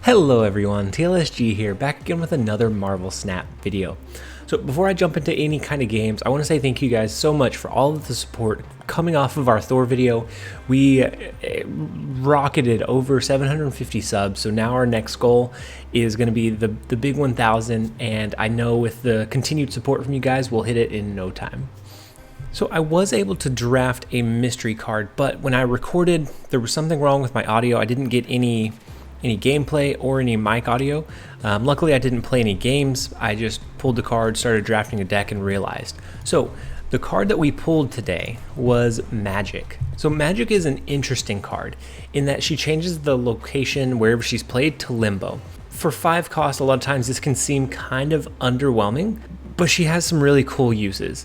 Hello everyone, TLSG here, back again with another Marvel Snap video. So before I jump into any kind of games, I want to say thank you guys so much for all of the support coming off of our Thor video. We rocketed over 750 subs, so now our next goal is going to be the big 1,000, and I know with the continued support from you guys, we'll hit it in no time. So I was able to draft a mystery card, but when I recorded, there was something wrong with my audio. I didn't get any gameplay or any mic audio. Luckily I didn't play any games. I just pulled the card, started drafting a deck, and realized. So the card that we pulled today was Magik. So Magik is an interesting card in that she changes the location wherever she's played to limbo. For 5 cost, a lot of times this can seem kind of underwhelming, but she has some really cool uses.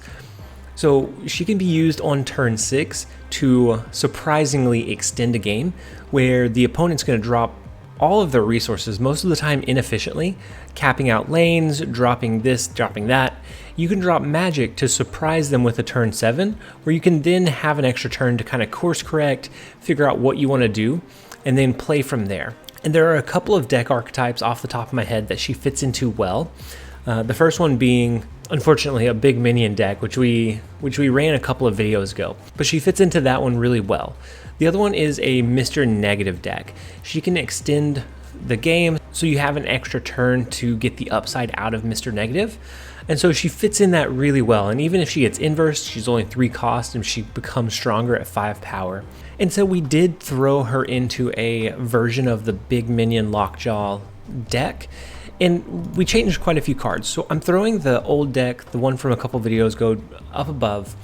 So she can be used on turn 6 to surprisingly extend a game where the opponent's going to drop all of their resources, most of the time inefficiently, capping out lanes, dropping this, dropping that. You can drop Magik to surprise them with a turn 7, where you can then have an extra turn to kind of course correct, figure out what you want to do, and then play from there. And there are a couple of deck archetypes off the top of my head that she fits into well. The first one being, unfortunately, a big minion deck, which we ran a couple of videos ago, but she fits into that one really well. The other one is a Mr. Negative deck. She can extend the game, so you have an extra turn to get the upside out of Mr. Negative. And so she fits in that really well. And even if she gets inversed, she's only 3 cost and she becomes stronger at 5 power. And so we did throw her into a version of the big minion Lockjaw deck. And we changed quite a few cards. So I'm throwing the old deck, the one from a couple videos ago, up above.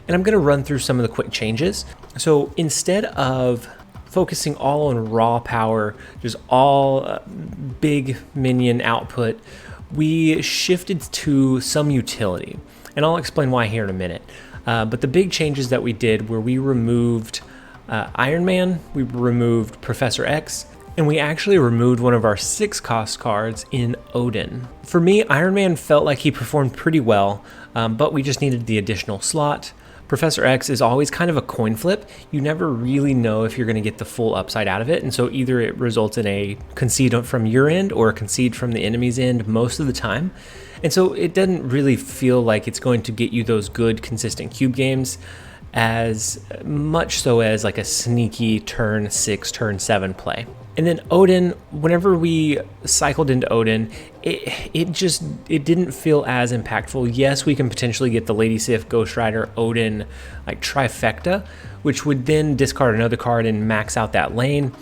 And I'm going to run through some of the quick changes. So instead of focusing all on raw power, just all big minion output, we shifted to some utility. And I'll explain why here in a minute. But the big changes that we did were we removed Iron Man, we removed Professor X, and we actually removed one of our 6 cost cards in Odin. For me, Iron Man felt like he performed pretty well, but we just needed the additional slot. Professor X is always kind of a coin flip. You never really know if you're going to get the full upside out of it, and so either it results in a concede from your end or a concede from the enemy's end most of the time. And so it doesn't really feel like it's going to get you those good, consistent cube games as much so as like a sneaky turn 6, turn 7 play. And then Odin, whenever we cycled into Odin, it didn't feel as impactful. Yes, we can potentially get the Lady Sif, Ghost Rider, Odin, like trifecta, which would then discard another card and max out that lane.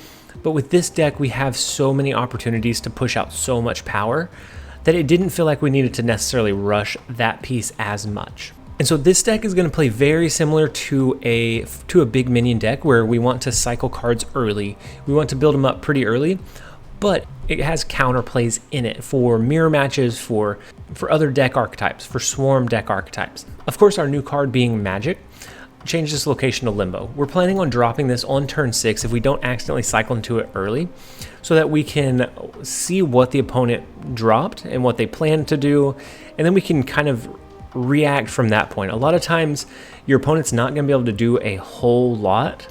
But with this deck, we have so many opportunities to push out so much power that it didn't feel like we needed to necessarily rush that piece as much. And so this deck is going to play very similar to a big minion deck where we want to cycle cards early. We want to build them up pretty early, but it has counterplays in it for mirror matches, for other deck archetypes, for swarm deck archetypes. Of course, our new card being Magik changed this location to limbo. We're planning on dropping this on turn 6 if we don't accidentally cycle into it early, so that we can see what the opponent dropped and what they plan to do, and then we can kind of react from that point. A lot of times your opponent's not going to be able to do a whole lot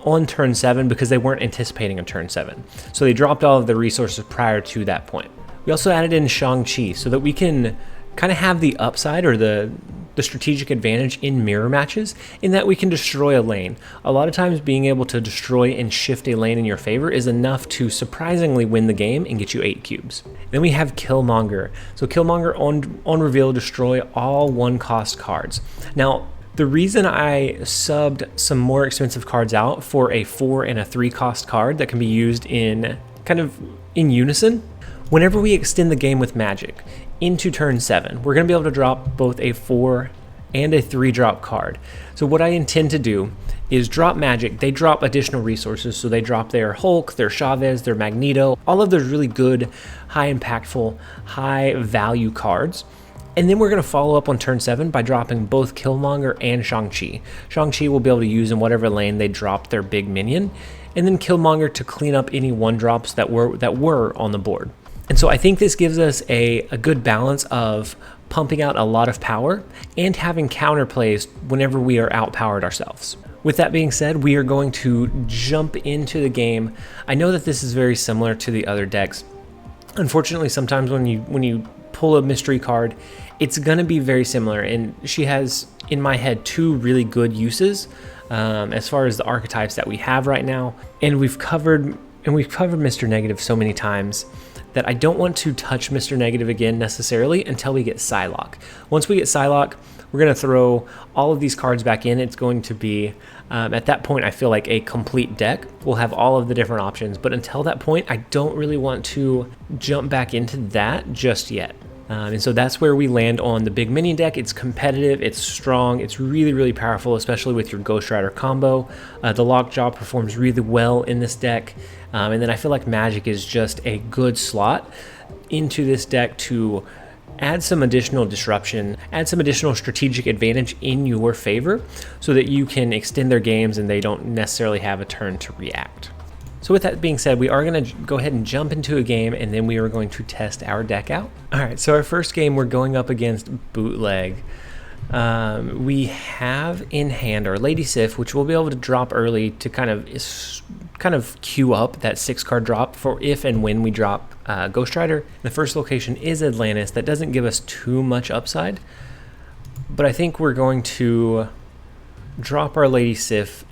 on turn 7 because they weren't anticipating a turn 7. So they dropped all of the resources prior to that point. We also added in Shang-Chi so that we can kind of have the upside or the strategic advantage in mirror matches in that we can destroy a lane. A lot of times being able to destroy and shift a lane in your favor is enough to surprisingly win the game and get you 8 cubes. Then we have Killmonger. So Killmonger on reveal, destroy all 1 cost cards. Now, the reason I subbed some more expensive cards out for a 4 and a 3 cost card that can be used in kind of in unison, whenever we extend the game with Magik into turn 7, we're going to be able to drop both a 4 and a 3 drop card. So what I intend to do is drop Magik. They drop additional resources, so they drop their Hulk, their Chavez, their Magneto, all of those really good, high impactful, high value cards. And then we're going to follow up on turn 7 by dropping both Killmonger and Shang-Chi. Shang-Chi will be able to use in whatever lane they drop their big minion, and then Killmonger to clean up any 1-drops that were on the board. And so I think this gives us a good balance of pumping out a lot of power and having counterplays whenever we are outpowered ourselves. With that being said, we are going to jump into the game. I know that this is very similar to the other decks. Unfortunately, sometimes when you pull a mystery card, it's gonna be very similar, and she has, in my head, two really good uses as far as the archetypes that we have right now. And we've covered Mr. Negative so many times that I don't want to touch Mr. Negative again necessarily until we get Psylocke. Once we get Psylocke, we're going to throw all of these cards back in. It's going to be, at that point, I feel like a complete deck. We'll have all of the different options, but until that point, I don't really want to jump back into that just yet. And so that's where we land on the big minion deck. It's competitive, it's strong, it's really, really powerful, especially with your Ghost Rider combo. The Lockjaw performs really well in this deck. And then I feel like Magik is just a good slot into this deck to add some additional disruption, add some additional strategic advantage in your favor so that you can extend their games and they don't necessarily have a turn to react. So with that being said, we are going to go ahead and jump into a game, and then we are going to test our deck out. All right, so our first game, we're going up against Bootleg. We have in hand our Lady Sif, which we'll be able to drop early to kind of queue up that 6-card drop for if and when we drop Ghost Rider. The first location is Atlantis. That doesn't give us too much upside, but I think we're going to drop our Lady Sif.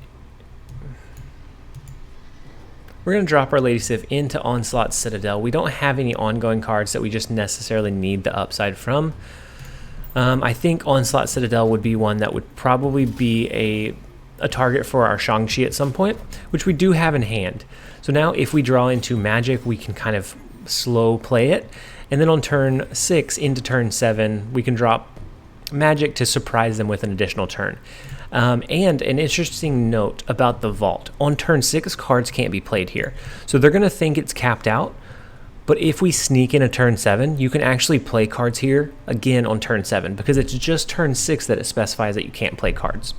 We're going to drop our Lady Sif into Onslaught Citadel. We don't have any ongoing cards that we just necessarily need the upside from. I think Onslaught Citadel would be one that would probably be a target for our Shang-Chi at some point, which we do have in hand. So now if we draw into Magik, we can kind of slow play it. And then on turn 6 into turn 7, we can drop Magik to surprise them with an additional turn. And an interesting note about the vault. On turn 6, cards can't be played here. So they're going to think it's capped out. But if we sneak in a turn 7, you can actually play cards here again on turn 7 because it's just turn 6 that it specifies that you can't play cards.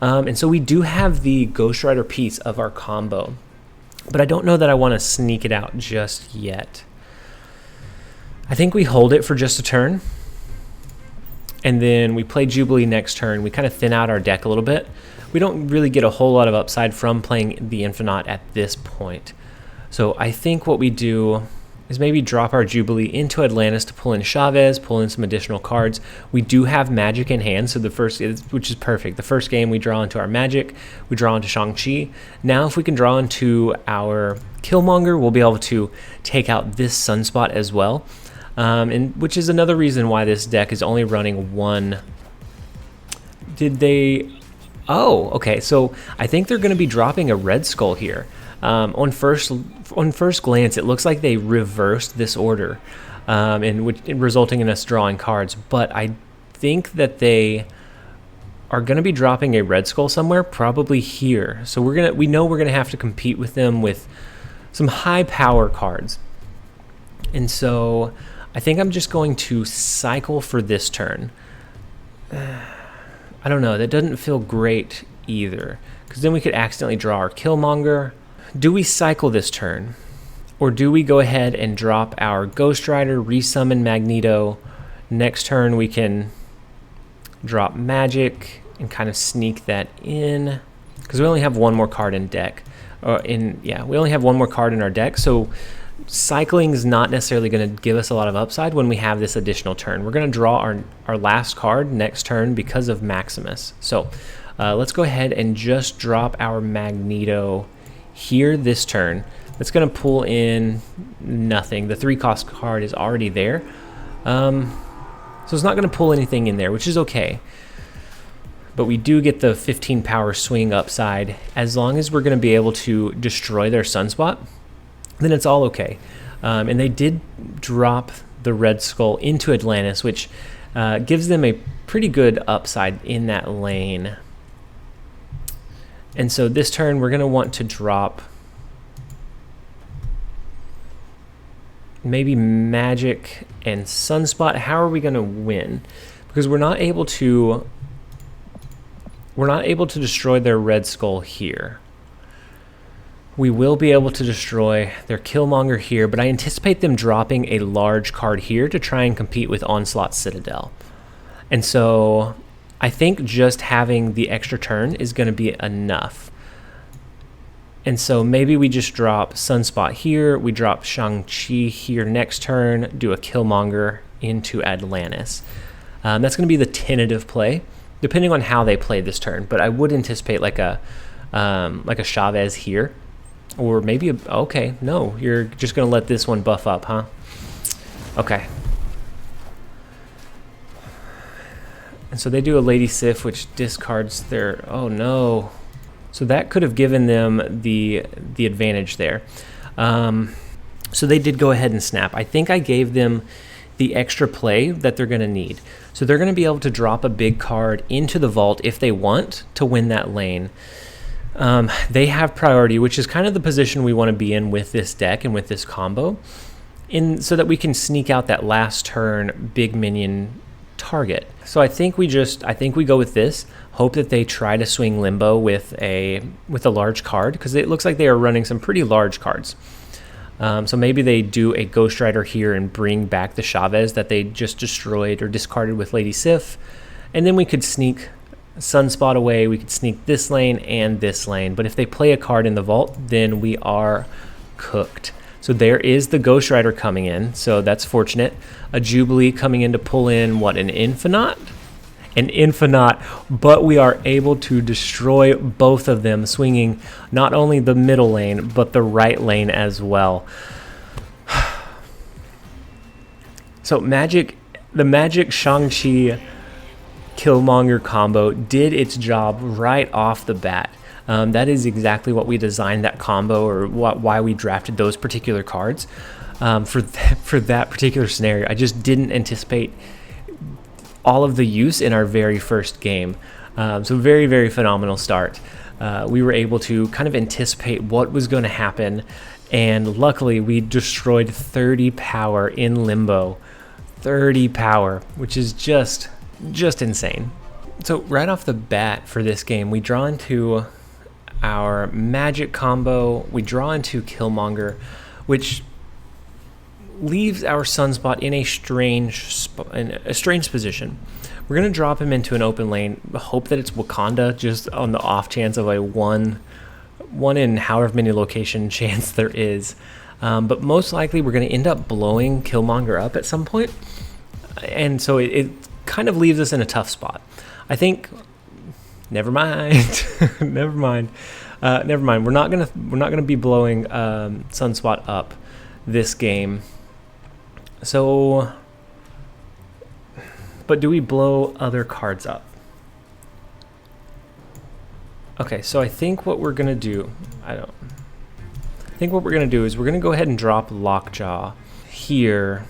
And so we do have the Ghost Rider piece of our combo. But I don't know that I want to sneak it out just yet. I think we hold it for just a turn. And then we play Jubilee next turn. We kind of thin out our deck a little bit. We don't really get a whole lot of upside from playing the Infinite at this point. So I think what we do is maybe drop our Jubilee into Atlantis to pull in Chavez, pull in some additional cards. We do have Magik in hand, so which is perfect. The first game we draw into our Magik, we draw into Shang-Chi. Now if we can draw into our Killmonger, we'll be able to take out this Sunspot as well. And which is another reason why this deck is only running one. Oh, okay. So I think they're going to be dropping a Red Skull here. On first glance, it looks like they reversed this order, resulting in us drawing cards. But I think that they are going to be dropping a Red Skull somewhere, probably here. So we know we're gonna have to compete with them with some high power cards, and so I think I'm just going to cycle for this turn. I don't know, that doesn't feel great either, because then we could accidentally draw our Killmonger. Do we cycle this turn? Or do we go ahead and drop our Ghost Rider, resummon Magneto? Next turn we can drop Magik and kind of sneak that in, because we only have one more card in deck. We only have one more card in our deck, so cycling is not necessarily going to give us a lot of upside when we have this additional turn. We're going to draw our last card next turn because of Maximus. So let's go ahead and just drop our Magneto here this turn. That's going to pull in nothing. The 3-cost card is already there. So it's not going to pull anything in there, which is okay. But we do get the 15 power swing upside. As long as we're going to be able to destroy their Sunspot, then it's all okay. And they did drop the Red Skull into Atlantis, which gives them a pretty good upside in that lane. And so this turn, we're going to want to drop maybe Magik and Sunspot. How are we going to win? Because we're not able to destroy their Red Skull here. We will be able to destroy their Killmonger here, but I anticipate them dropping a large card here to try and compete with Onslaught Citadel. And so I think just having the extra turn is going to be enough. And so maybe we just drop Sunspot here, we drop Shang-Chi here next turn, do a Killmonger into Atlantis. That's going to be the tentative play, depending on how they play this turn. But I would anticipate like a Chavez here, or maybe okay, no, you're just going to let this one buff up, huh? Okay. And so they do a Lady Sif, which discards their, oh no. So that could have given them the advantage there. So they did go ahead and snap. I think I gave them the extra play that they're going to need. So they're going to be able to drop a big card into the vault if they want to win that lane. They have priority, which is kind of the position we want to be in with this deck and with this combo, so that we can sneak out that last turn big minion target. So I think we go with this, hope that they try to swing Limbo with a large card, because it looks like they are running some pretty large cards. So maybe they do a Ghost Rider here and bring back the Chavez that they just destroyed or discarded with Lady Sif, and then we could sneak Sunspot away, we could sneak this lane and this lane. But if they play a card in the vault, then we are cooked. So there is the Ghost Rider coming in, so that's fortunate. A Jubilee coming in to pull in, what, an Infinite? An Infinite, but we are able to destroy both of them, swinging not only the middle lane, but the right lane as well. So the Magik Shang-Chi Killmonger combo did its job right off the bat. That is exactly what we designed that combo, or why we drafted those particular cards for that particular scenario. I just didn't anticipate all of the use in our very first game. So very, very phenomenal start. We were able to kind of anticipate what was going to happen, and luckily we destroyed 30 power in Limbo. 30 power, which is just insane. So right off the bat for this game, we draw into our Magik combo, we draw into Killmonger, which leaves our Sunspot in a strange position. We're going to drop him into an open lane, hope that it's Wakanda, just on the off chance of a one in however many location chance there is. But most likely we're going to end up blowing Killmonger up at some point, and so it kind of leaves us in a tough spot. I think never mind. Never mind. We're not gonna be blowing Sunspot up this game. So, but do we blow other cards up? Okay, so I think what we're gonna do, is we're gonna go ahead and drop Lockjaw here.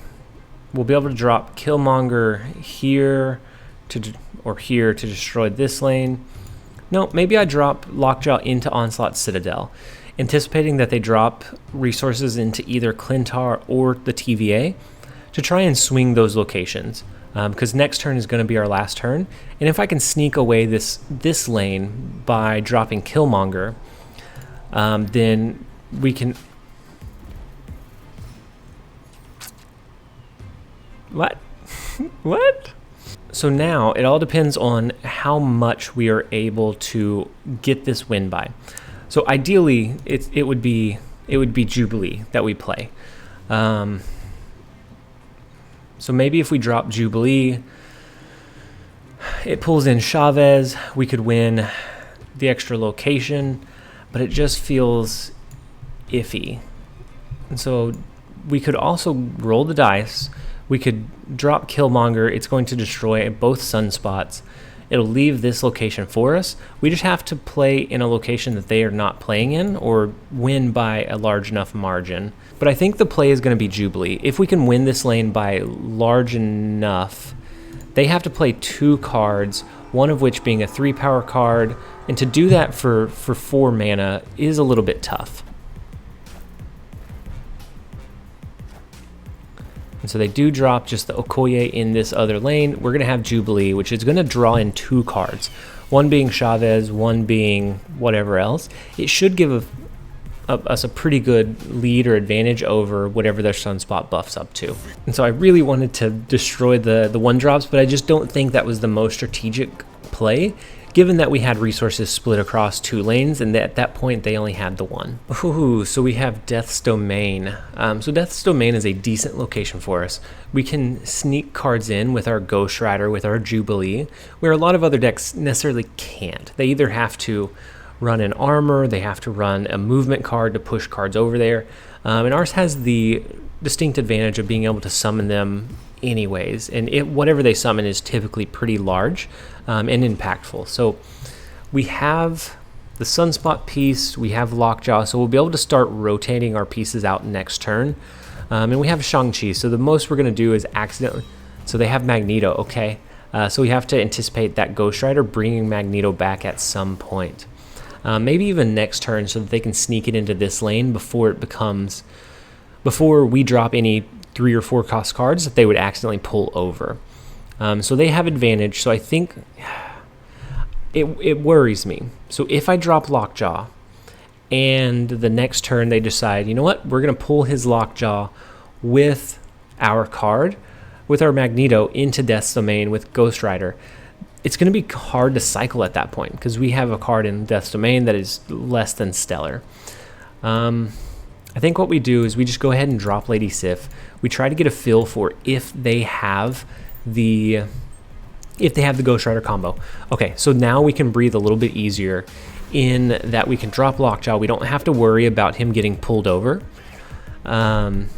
We'll be able to drop Killmonger here to destroy this lane. No, maybe I drop Lockjaw into Onslaught Citadel, anticipating that they drop resources into either Clintar or the TVA to try and swing those locations, because next turn is going to be our last turn. And if I can sneak away this lane by dropping Killmonger, then we can... What? What? So now it all depends on how much we are able to get this win by. So ideally, it would be Jubilee that we play. So maybe if we drop Jubilee, it pulls in Chavez. We could win the extra location, but it just feels iffy. And so we could also roll the dice. We could drop Killmonger. It's going to destroy both Sunspots. It'll leave this location for us. We just have to play in a location that they are not playing in, or win by a large enough margin. But I think the play is going to be Jubilee. If we can win this lane by large enough, they have to play 2 cards, one of which being a 3 power card. And to do that for 4 mana is a little bit tough. And so they do drop just the Okoye in this other lane. We're going to have Jubilee, which is going to draw in 2 cards. One being Chavez, one being whatever else. It should give us a pretty good lead or advantage over whatever their Sunspot buffs up to. And so I really wanted to destroy the 1-drops, but I just don't think that was the most strategic play, given that we had resources split across 2 lanes, and at that point they only had the 1. Ooh, so we have Death's Domain. So Death's Domain is a decent location for us. We can sneak cards in with our Ghost Rider, with our Jubilee, where a lot of other decks necessarily can't. They either have to run an armor, they have to run a movement card to push cards over there, and ours has the distinct advantage of being able to summon them anyways, and whatever they summon is typically pretty large and impactful. So we have the Sunspot piece, we have Lockjaw, so we'll be able to start rotating our pieces out next turn. And we have Shang-Chi, so the most we're going to do is accidentally... So they have Magneto, okay. So we have to anticipate that Ghost Rider bringing Magneto back at some point. Maybe even next turn, so that they can sneak it into this lane before we drop any 3 or 4 cost cards that they would accidentally pull over. So they have advantage, so I think it worries me. So if I drop Lockjaw and the next turn they decide, you know what, we're going to pull his Lockjaw with our card, with our Magneto into Death's Domain with Ghost Rider, it's going to be hard to cycle at that point because we have a card in Death's Domain that is less than stellar. I think what we do is we just go ahead and drop Lady Sif. We try to get a feel for if they have the Ghost Rider combo. Okay, so now we can breathe a little bit easier in that we can drop Lockjaw. We don't have to worry about him getting pulled over. And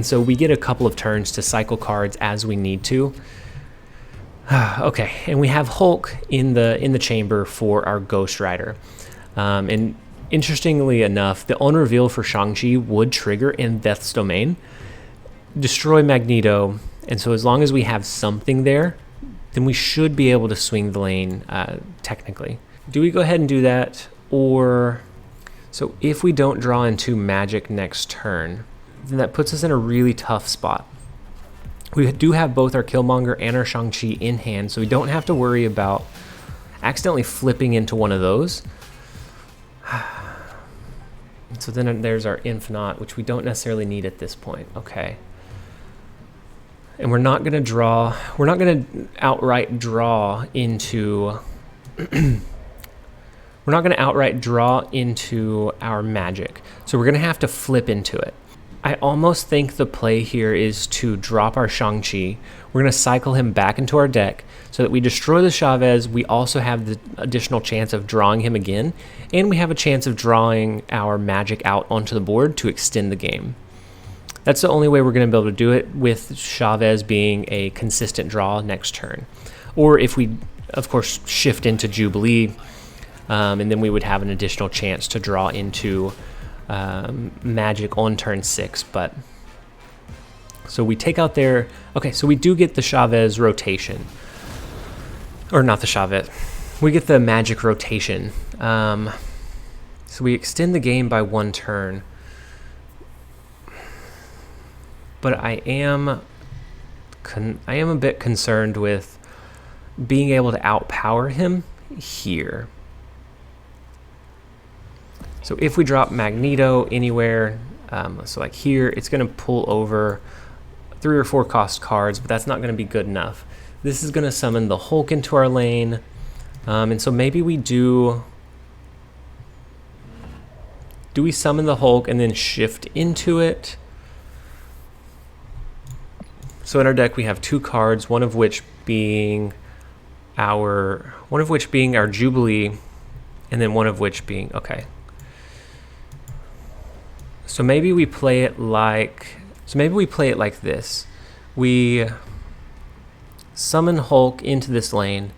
so we get a couple of turns to cycle cards as we need to. Okay, and we have Hulk in the chamber for our Ghost Rider. And interestingly enough, the on reveal for Shang-Chi would trigger in Death's Domain, destroy Magneto, and so as long as we have something there, then we should be able to swing the lane technically. Do we go ahead and do that, or... So if we don't draw into Magik next turn, then that puts us in a really tough spot. We do have both our Killmonger and our Shang-Chi in hand, so we don't have to worry about accidentally flipping into one of those. So then there's our Infinite, which we don't necessarily need at this point. Okay. And we're not going to outright draw into... We're not going to outright draw into our Magik. So we're going to have to flip into it. I almost think the play here is to drop our Shang-Chi. We're going to cycle him back into our deck so that we destroy the Chavez. We also have the additional chance of drawing him again, and we have a chance of drawing our Magik out onto the board to extend the game. That's the only way we're going to be able to do it, with Chavez being a consistent draw next turn. Or if we, of course, shift into Jubilee, and then we would have an additional chance to draw into Magik on turn 6. But so we take out their... Okay, so we do get the Chavez rotation. Or not the Chavez. We get the Magik rotation. So we extend the game by 1 turn. But I am a bit concerned with being able to outpower him here. So if we drop Magneto anywhere, so like here, it's going to pull over 3 or 4 cost cards, but that's not going to be good enough. This is going to summon the Hulk into our lane, and so maybe we do... Do we summon the Hulk and then shift into it? So in our deck we have 2 cards, one of which being our Jubilee, and then one of which being... Okay. So maybe we play it like this. We summon Hulk into this lane.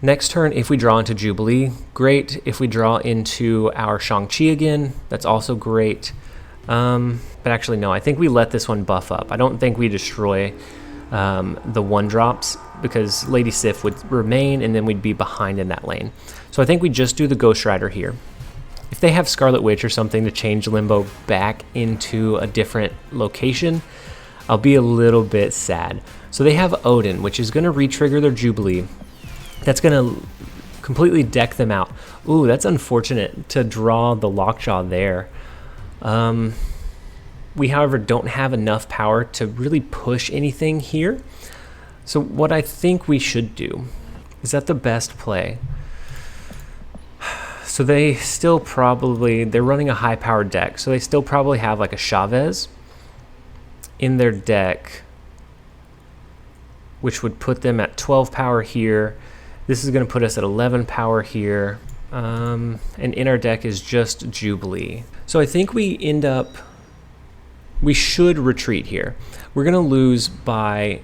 Next turn, if we draw into Jubilee, great. If we draw into our Shang-Chi again, that's also great. But actually, no, I think we let this one buff up. I don't think we destroy the 1-drops, because Lady Sif would remain, and then we'd be behind in that lane. So I think we just do the Ghost Rider here. If they have Scarlet Witch or something to change Limbo back into a different location, I'll be a little bit sad. So they have Odin, which is going to re-trigger their Jubilee. That's going to completely deck them out. Ooh, that's unfortunate to draw the Lockjaw there. We, however, don't have enough power to really push anything here. So what I think we should do Is that the best play? So they still probably, they're running a high-powered deck, so they still probably have like a Chavez in their deck, which would put them at 12 power here. This is going to put us at 11 power here. And in our deck is just Jubilee. So I think we should retreat here. We're going to lose by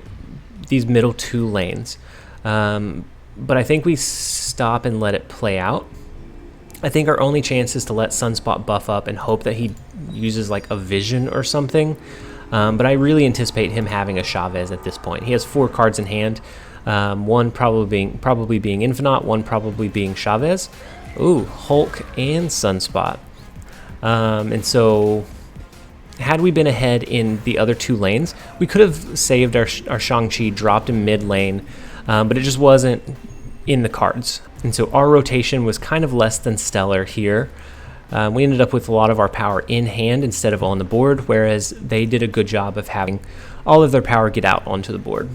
these middle 2 lanes. But I think we stop and let it play out. I think our only chance is to let Sunspot buff up and hope that he uses like a vision or something. But I really anticipate him having a Chavez at this point. He has 4 cards in hand. One probably being Infinite, one probably being Chavez. Ooh, Hulk and Sunspot. And so had we been ahead in the other 2 lanes, we could have saved our Shang-Chi, dropped him mid lane, but it just wasn't in the cards. And so our rotation was kind of less than stellar here. We ended up with a lot of our power in hand instead of on the board, whereas they did a good job of having all of their power get out onto the board.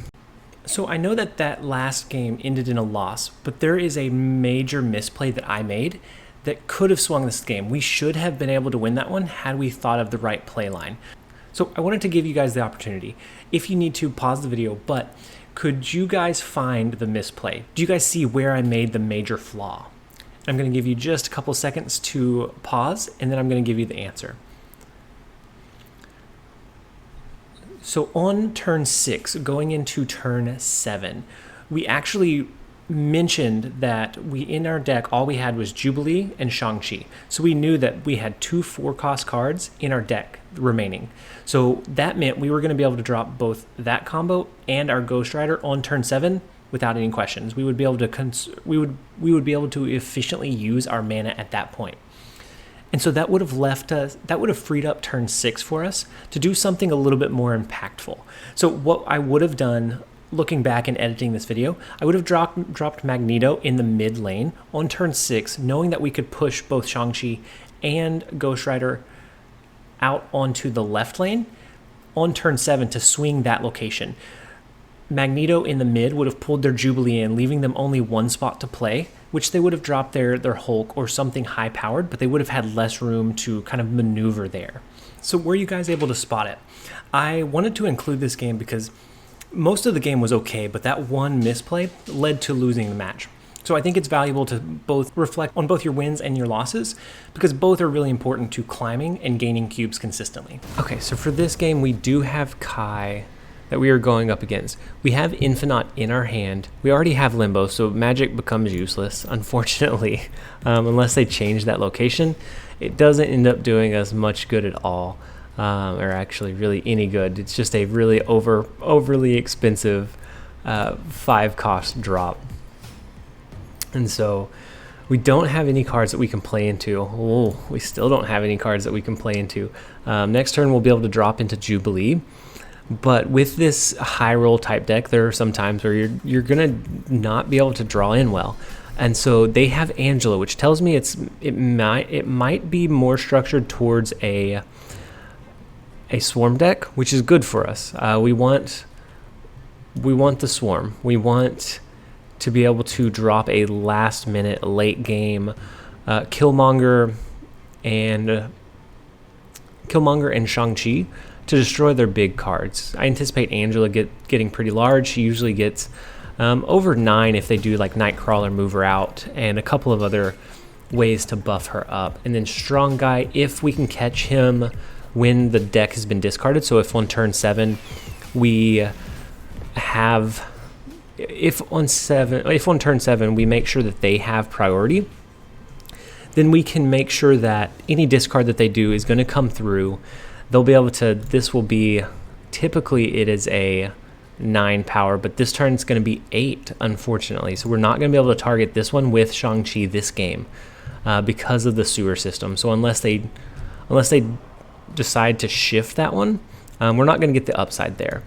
So I know that last game ended in a loss, but there is a major misplay that I made that could have swung this game. We should have been able to win that one had we thought of the right play line. So I wanted to give you guys the opportunity. If you need to, pause the video, but could you guys find the misplay? Do you guys see where I made the major flaw? I'm going to give you just a couple seconds to pause, and then I'm going to give you the answer. So on turn 6, going into turn 7, we actually mentioned that in our deck, all we had was Jubilee and Shang-Chi. So we knew that we had 2 4-cost cards in our deck remaining. So that meant we were going to be able to drop both that combo and our Ghost Rider on turn 7 without any questions. We would be able to we would be able to efficiently use our mana at that point. And so that would have freed up turn 6 for us to do something a little bit more impactful. So what I would have done, looking back and editing this video, I would have dropped Magneto in the mid lane on turn 6, knowing that we could push both Shang-Chi and Ghost Rider out onto the left lane on turn 7 to swing that location. Magneto in the mid would have pulled their Jubilee in, leaving them only 1 spot to play, which they would have dropped their Hulk or something high-powered, but they would have had less room to kind of maneuver there. So were you guys able to spot it? I wanted to include this game because most of the game was okay, but that one misplay led to losing the match. So I think it's valuable to both reflect on both your wins and your losses, because both are really important to climbing and gaining cubes consistently. Okay, so for this game, we do have Kai that we are going up against. We have Infinite in our hand. We already have Limbo, so Magik becomes useless, unfortunately. Unless they change that location, it doesn't end up doing us much good at all, or actually really any good. It's just a really overly expensive 5-cost drop. And so we don't have any cards that we can play into. Oh, we still don't have any cards that we can play into. Next turn, we'll be able to drop into Jubilee. But with this high roll type deck, there are some times where you're gonna not be able to draw in well, and so they have Angela, which tells me it might be more structured towards a swarm deck, which is good for us. We want the swarm. We want to be able to drop a last minute late game Killmonger and Shang-Chi to destroy their big cards. I anticipate Angela getting pretty large. She usually gets over 9 if they do like Nightcrawler, move her out, and a couple of other ways to buff her up. And then Strong Guy, if we can catch him when the deck has been discarded. So if on turn 7 we have, if on turn 7 we make sure that they have priority, then we can make sure that any discard that they do is going to come through. They'll be able to, this will be, typically it is a 9 power, but this turn it's going to be 8, unfortunately. So we're not going to be able to target this one with Shang-Chi this game because of the sewer system. So unless they decide to shift that one, we're not going to get the upside there.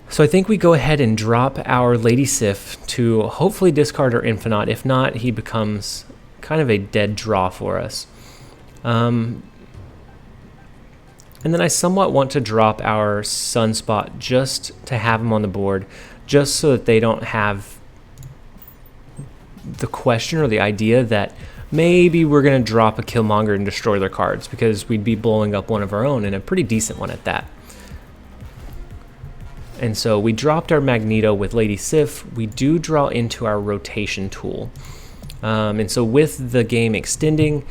So I think we go ahead and drop our Lady Sif to hopefully discard our Infinite. If not, he becomes kind of a dead draw for us. And then I somewhat want to drop our Sunspot just to have him on the board, just so that they don't have the question or the idea that maybe we're going to drop a Killmonger and destroy their cards, because we'd be blowing up one of our own, and a pretty decent one at that. And so we dropped our Magneto with Lady Sif. We do draw into our rotation tool. And so with the game extending,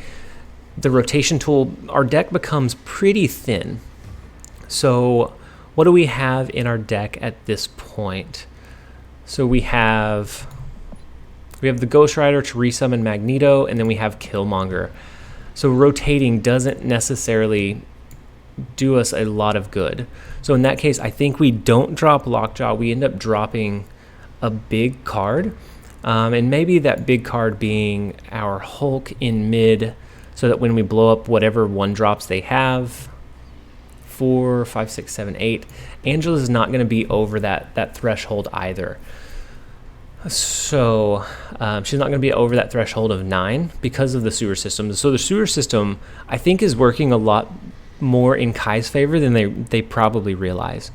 the rotation tool, our deck becomes pretty thin. So what do we have in our deck at this point? So we have the Ghost Rider to resummon Magneto, and then we have Killmonger. So rotating doesn't necessarily do us a lot of good. So in that case, I think we don't drop Lockjaw. We end up dropping a big card, and maybe that big card being our Hulk in mid, so that when we blow up whatever 1-drops they have, 4, 5, 6, 7, 8, Angela's not going to be over that threshold either. So she's not going to be over that threshold of 9 because of the sewer system. So the sewer system, I think, is working a lot more in Kai's favor than they probably realize.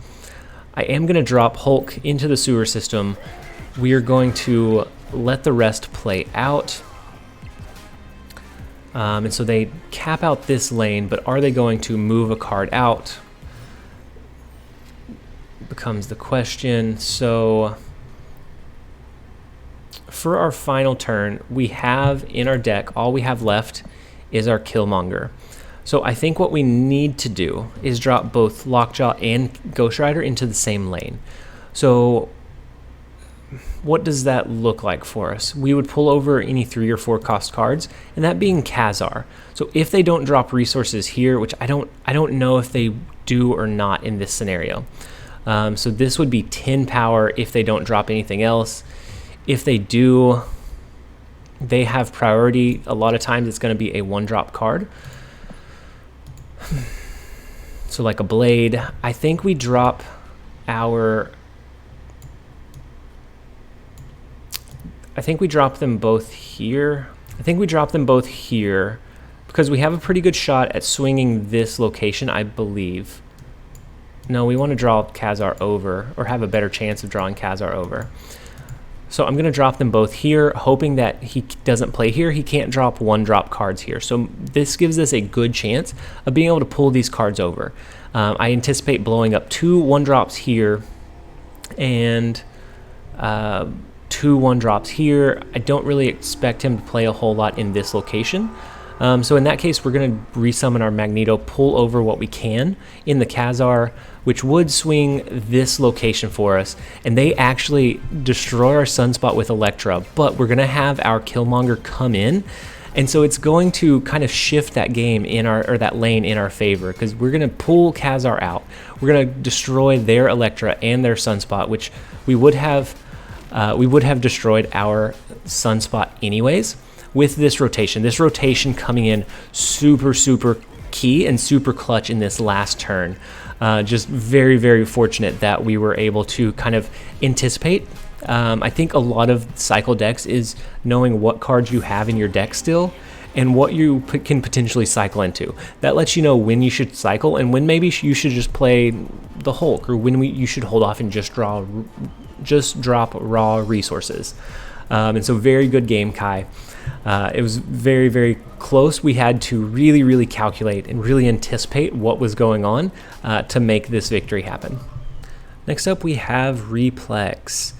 I am going to drop Hulk into the sewer system. We are going to let the rest play out. And so they cap out this lane, but are they going to move a card out? Becomes the question. So for our final turn, we have in our deck, all we have left is our Killmonger. So I think what we need to do is drop both Lockjaw and Ghost Rider into the same lane. So what does that look like for us? We would pull over any 3 or 4 cost cards, and that being Khazar. So if they don't drop resources here, which I don't know if they do or not in this scenario. So this would be 10 power if they don't drop anything else. If they do, they have priority. A lot of times it's going to be a 1-drop card. So like a Blade. I think we drop our... I think we drop them both here. I think we drop them both here because we have a pretty good shot at swinging this location, I believe. No, we want to draw Khazar over, or have a better chance of drawing Khazar over. So I'm going to drop them both here, hoping that he doesn't play here. He can't drop 1-drop cards here. So this gives us a good chance of being able to pull these cards over. I anticipate blowing up 2 1-drops here and 2 1-drops here. I don't really expect him to play a whole lot in this location. So in that case, we're going to resummon our Magneto, pull over what we can in the Khazar, which would swing this location for us. And they actually destroy our Sunspot with Elektra, but we're going to have our Killmonger come in. And so it's going to kind of shift that game in our, or that lane in our favor, because we're going to pull Khazar out. We're going to destroy their Elektra and their Sunspot, which we would have destroyed our Sunspot anyways with this rotation. This rotation coming in super, super key and super clutch in this last turn. Just very, very fortunate that we were able to kind of anticipate. I think a lot of cycle decks is knowing what cards you have in your deck still and what you can potentially cycle into. That lets you know when you should cycle and when maybe you should just play the Hulk, or when you should hold off and just drop raw resources. And so very good game, Kai. It was very, very close. We had to really, really calculate and really anticipate what was going on to make this victory happen. Next up, we have Replex.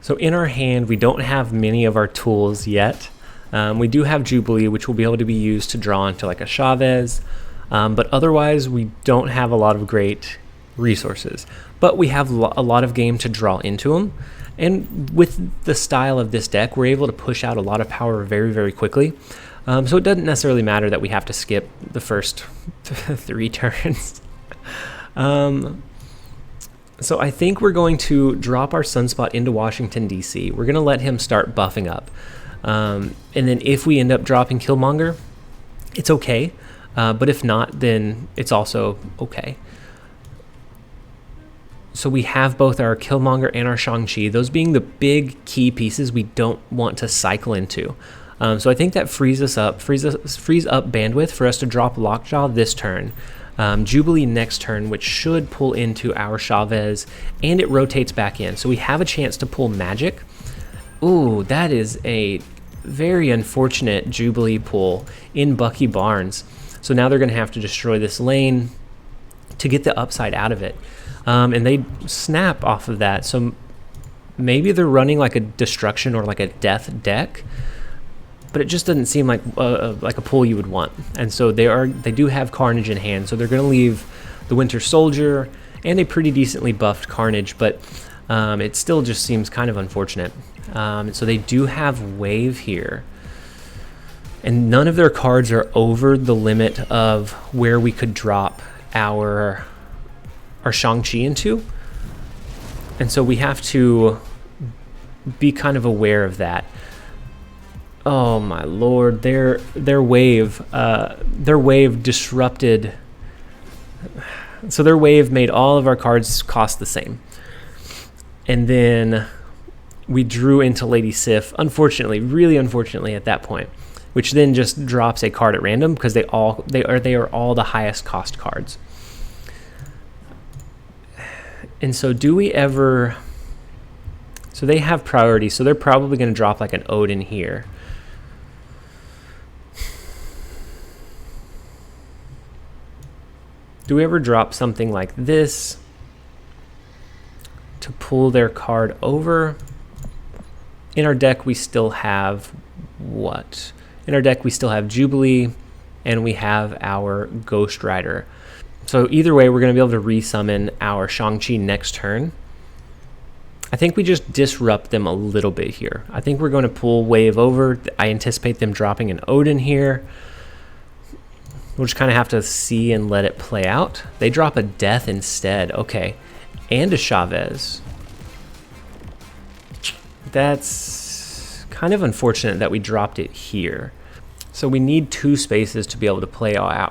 So in our hand, we don't have many of our tools yet. We do have Jubilee, which will be able to be used to draw into like a Chavez, but otherwise we don't have a lot of great resources. But we have a lot of game to draw into them. And with the style of this deck, we're able to push out a lot of power very, very quickly. So it doesn't necessarily matter that we have to skip the first 3 turns. So I think we're going to drop our Sunspot into Washington, D.C. We're going to let him start buffing up. And then if we end up dropping Killmonger, it's okay. But if not, then it's also okay. So we have both our Killmonger and our Shang-Chi, those being the big key pieces we don't want to cycle into. So I think that frees up bandwidth for us to drop Lockjaw this turn, Jubilee next turn, which should pull into our Chavez, and it rotates back in. So we have a chance to pull Magik. Ooh, that is a very unfortunate Jubilee pull in Bucky Barnes. So now they're going to have to destroy this lane to get the upside out of it. And they snap off of that. So maybe they're running like a destruction or like a death deck, but it just doesn't seem like a pull you would want. And so they do have Carnage in hand. So they're going to leave the Winter Soldier and a pretty decently buffed Carnage, but it still just seems kind of unfortunate. So they do have Wave here. And none of their cards are over the limit of where we could drop our Shang-Chi into. And so we have to be kind of aware of that. Oh my lord, their wave disrupted. So their wave made all of our cards cost the same. And then we drew into Lady Sif, unfortunately, really unfortunately at that point, which then just drops a card at random because they are all the highest cost cards. And so do we ever... So they have priority, so they're probably going to drop like an Odin here. Do we ever drop something like this to pull their card over? In our deck, we still have what? In our deck, we still have Jubilee, and we have our Ghost Rider. So either way, we're going to be able to resummon our Shang-Chi next turn. I think we just disrupt them a little bit here. I think we're going to pull Wave over. I anticipate them dropping an Odin here. We'll just kind of have to see and let it play out. They drop a Death instead. Okay. And a Chavez. That's kind of unfortunate that we dropped it here. So we need 2 spaces to be able to play our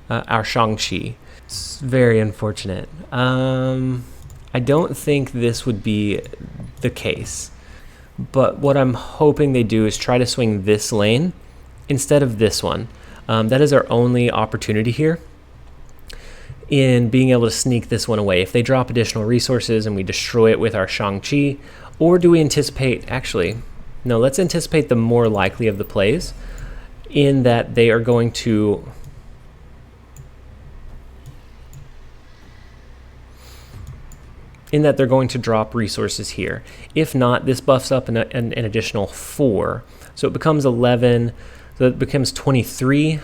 Shang-Chi. It's very unfortunate. I don't think this would be the case. But what I'm hoping they do is try to swing this lane instead of this one. That is our only opportunity here in being able to sneak this one away. If they drop additional resources and we destroy it with our Shang-Chi, or do we anticipate, actually, no, let's anticipate the more likely of the plays in that they are going to they're going to drop resources here. If not, this buffs up an additional 4. So it becomes 11, so it becomes 23.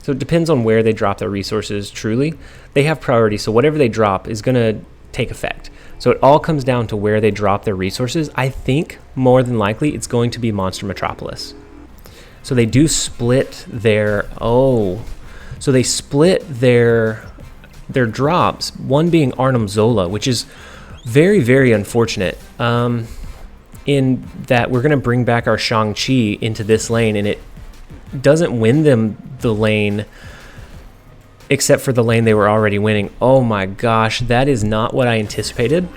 So it depends on where they drop their resources, truly. They have priority, so whatever they drop is going to take effect. So it all comes down to where they drop their resources. I think, more than likely, it's going to be Monster Metropolis. So they do split their... Oh. So they split their drops, one being Arnim Zola, which is very, very unfortunate. In that we're going to bring back our Shang-Chi into this lane, and it doesn't win them the lane except for the lane they were already winning. Oh my gosh, that is not what I anticipated.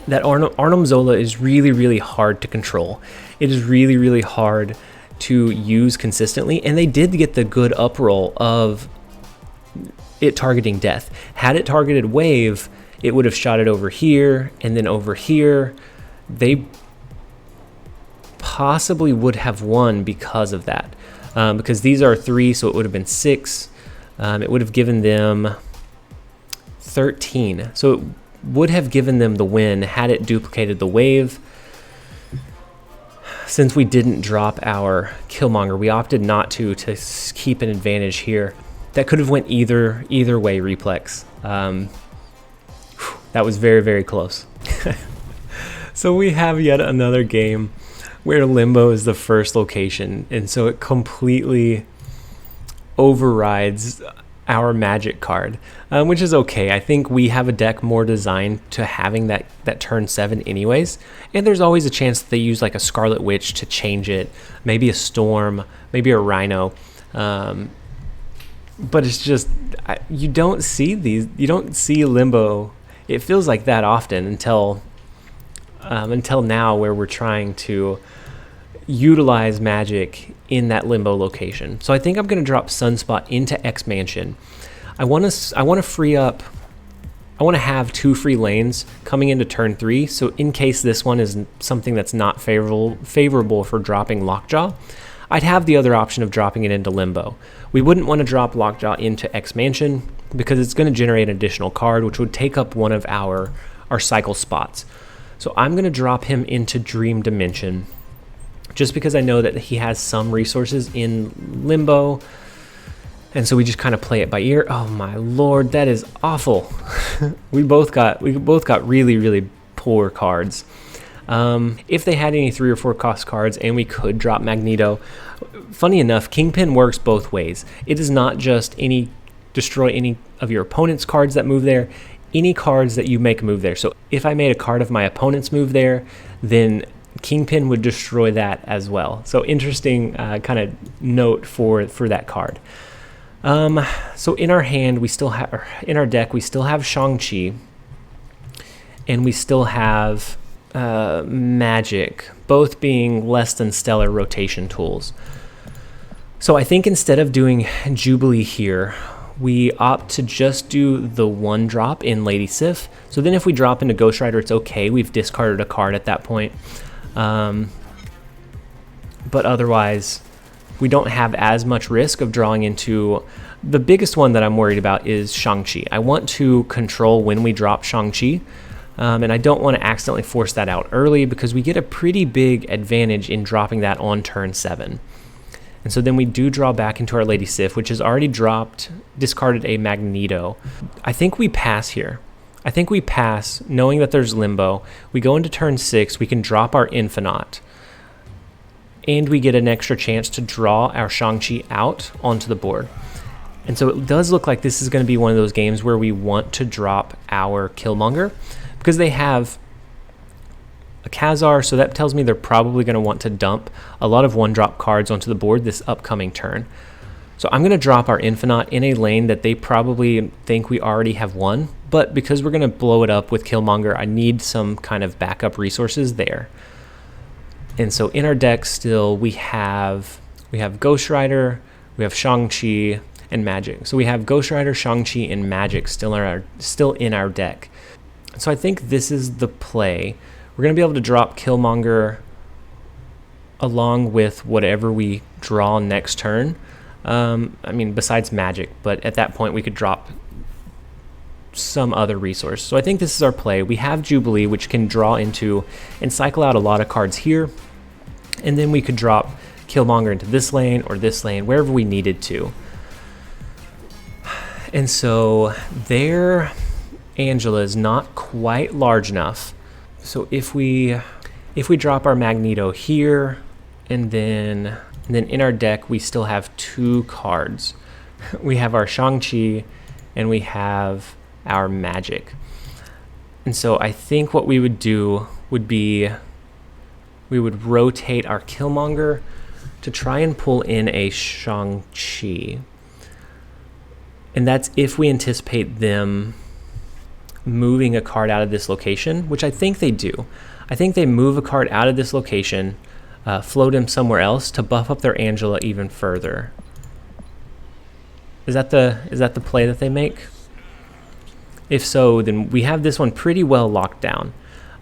That Arnim Zola is really, really hard to control. It is really, really hard to use consistently, and they did get the good uproll of it targeting death. Had it targeted Wave, it would have shot it over here and then over here. They possibly would have won because of that. Because these are 3, so it would have been 6. It would have given them 13. So it would have given them the win had it duplicated the Wave. Since we didn't drop our Killmonger, we opted not to keep an advantage here. That could have went either way, Replex. That was very, very close. So we have yet another game where Limbo is the first location, and so it completely overrides our Magik card, which is okay. I think we have a deck more designed to having that turn 7 anyways, and there's always a chance that they use like a Scarlet Witch to change it, maybe a Storm, maybe a Rhino. But it's just, you don't see Limbo. It feels like that often until now, where we're trying to utilize Magik in that Limbo location. So I think I'm going to drop Sunspot into X Mansion. I want to free up I want to have 2 free lanes coming into turn 3, so in case this one is something that's not favorable for dropping Lockjaw, I'd have the other option of dropping it into Limbo. We wouldn't want to drop Lockjaw into X Mansion because it's going to generate an additional card, which would take up one of our cycle spots. So I'm going to drop him into Dream Dimension just because I know that he has some resources in Limbo. And so we just kind of play it by ear. Oh my lord, that is awful. we both got really, really poor cards. If they had any 3 or 4 cost cards and we could drop Magneto, funny enough, Kingpin works both ways. It is not just destroy any of your opponent's cards that move there, any cards that you make move there. So if I made a card of my opponent's move there, then Kingpin would destroy that as well. So interesting kind of note for that card. So in our hand, in our deck, we still have Shang-Chi, and we still have Magik, both being less than stellar rotation tools. So I think instead of doing Jubilee here, we opt to just do the 1 drop in Lady Sif. So then if we drop into Ghost Rider, it's okay. We've discarded a card at that point. But otherwise, we don't have as much risk of drawing into... The biggest one that I'm worried about is Shang-Chi. I want to control when we drop Shang-Chi, and I don't want to accidentally force that out early because we get a pretty big advantage in dropping that on turn 7. And so then we do draw back into our Lady Sif, which has already discarded a Magneto. I think we pass here. I think we pass knowing that there's Limbo. We go into turn 6, we can drop our Infinite, and we get an extra chance to draw our Shang-Chi out onto the board. And so it does look like this is going to be one of those games where we want to drop our Killmonger because they have a Khazar, so that tells me they're probably going to want to dump a lot of 1-drop cards onto the board this upcoming turn. So I'm going to drop our Infinite in a lane that they probably think we already have won, but because we're going to blow it up with Killmonger, I need some kind of backup resources there. And so in our deck still, we have Ghost Rider, we have Shang-Chi, and Magik. So we have Ghost Rider, Shang-Chi, and Magik still in our deck. So I think this is the play. We're going to be able to drop Killmonger along with whatever we draw next turn. I mean, besides Magik, but at that point we could drop some other resource. So I think this is our play. We have Jubilee, which can draw into and cycle out a lot of cards here. And then we could drop Killmonger into this lane or this lane, wherever we needed to. And so their Angela is not quite large enough. So if we drop our Magneto here, and then in our deck we still have 2 cards. We have our Shang-Chi and we have our Magik. And so I think what we would do would be we would rotate our Killmonger to try and pull in a Shang-Chi. And that's if we anticipate them moving a card out of this location, which I think they do. I think they move a card out of this location, float him somewhere else to buff up their Angela even further. Is that the play that they make? If so, then we have this one pretty well locked down.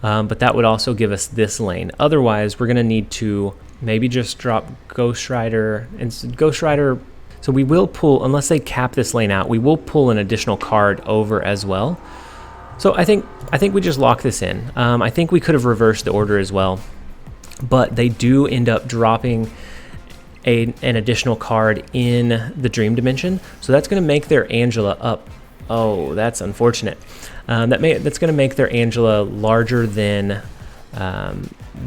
But that would also give us this lane. Otherwise, we're going to need to maybe just drop Ghost Rider. And Ghost Rider... So we will pull, unless they cap this lane out, we will pull an additional card over as well. So I think we just lock this in. I think we could have reversed the order as well, but they do end up dropping an additional card in the Dream Dimension. So that's going to make their Angela up. Oh, that's unfortunate. That's going to make their Angela larger than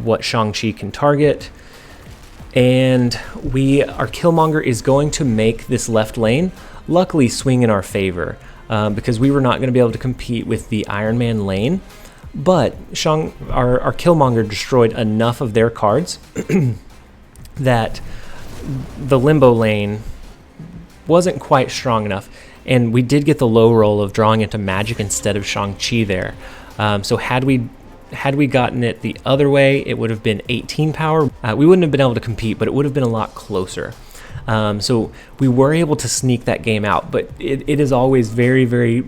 what Shang-Chi can target. And our Killmonger is going to make this left lane luckily swing in our favor, because we were not going to be able to compete with the Iron Man lane, but our Killmonger destroyed enough of their cards that the Limbo lane wasn't quite strong enough, and we did get the low roll of drawing into Magik instead of Shang-Chi there. So had we gotten it the other way, it would have been 18 power. We wouldn't have been able to compete, but it would have been a lot closer. So we were able to sneak that game out, but it is always very, very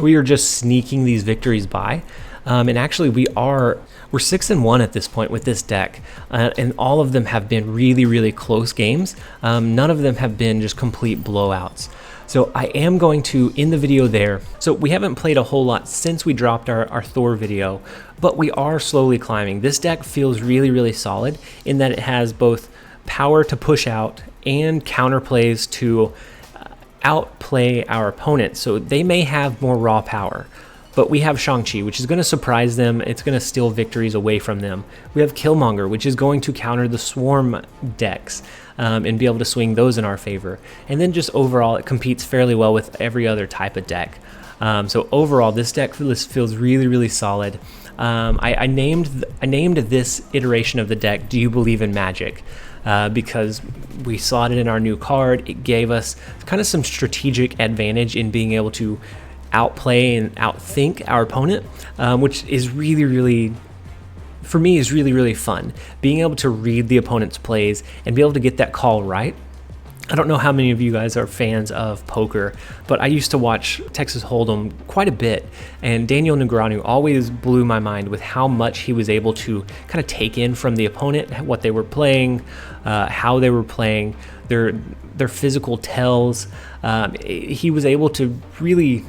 we are just sneaking these victories by. And actually we're 6-1 at this point with this deck, and all of them have been really, really close games. None of them have been just complete blowouts. So I am going to end the video there. So we haven't played a whole lot since we dropped our Thor video, but we are slowly climbing. This deck feels really, really solid in that it has both power to push out and counterplays to outplay our opponents. So they may have more raw power, but we have Shang-Chi, which is going to surprise them. It's going to steal victories away from them. We have Killmonger, which is going to counter the swarm decks and be able to swing those in our favor. And then just overall, it competes fairly well with every other type of deck. So overall, this deck feels really, really solid. I named this iteration of the deck, Do You Believe in Magic? Because we saw it in our new card. It gave us kind of some strategic advantage in being able to outplay and outthink our opponent, which is really, really, for me, is really, really fun. Being able to read the opponent's plays and be able to get that call right. I don't know how many of you guys are fans of poker, but I used to watch Texas Hold'em quite a bit, and Daniel Negreanu always blew my mind with how much he was able to kind of take in from the opponent, what they were playing, how they were playing, their physical tells. He was able to really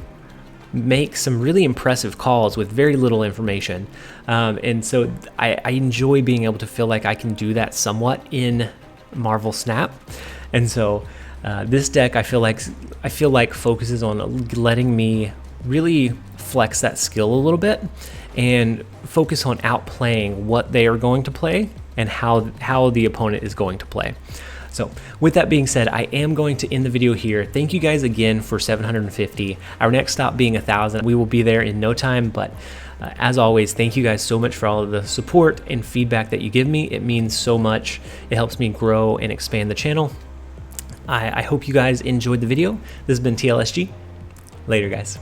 make some really impressive calls with very little information, and so I enjoy being able to feel like I can do that somewhat in Marvel Snap. And so this deck I feel like focuses on letting me really flex that skill a little bit and focus on outplaying what they are going to play and how the opponent is going to play. So with that being said, I am going to end the video here. Thank you guys again for 750. Our next stop being 1,000. We will be there in no time, but as always, thank you guys so much for all of the support and feedback that you give me. It means so much. It helps me grow and expand the channel. I hope you guys enjoyed the video. This has been TLSG. Later, guys.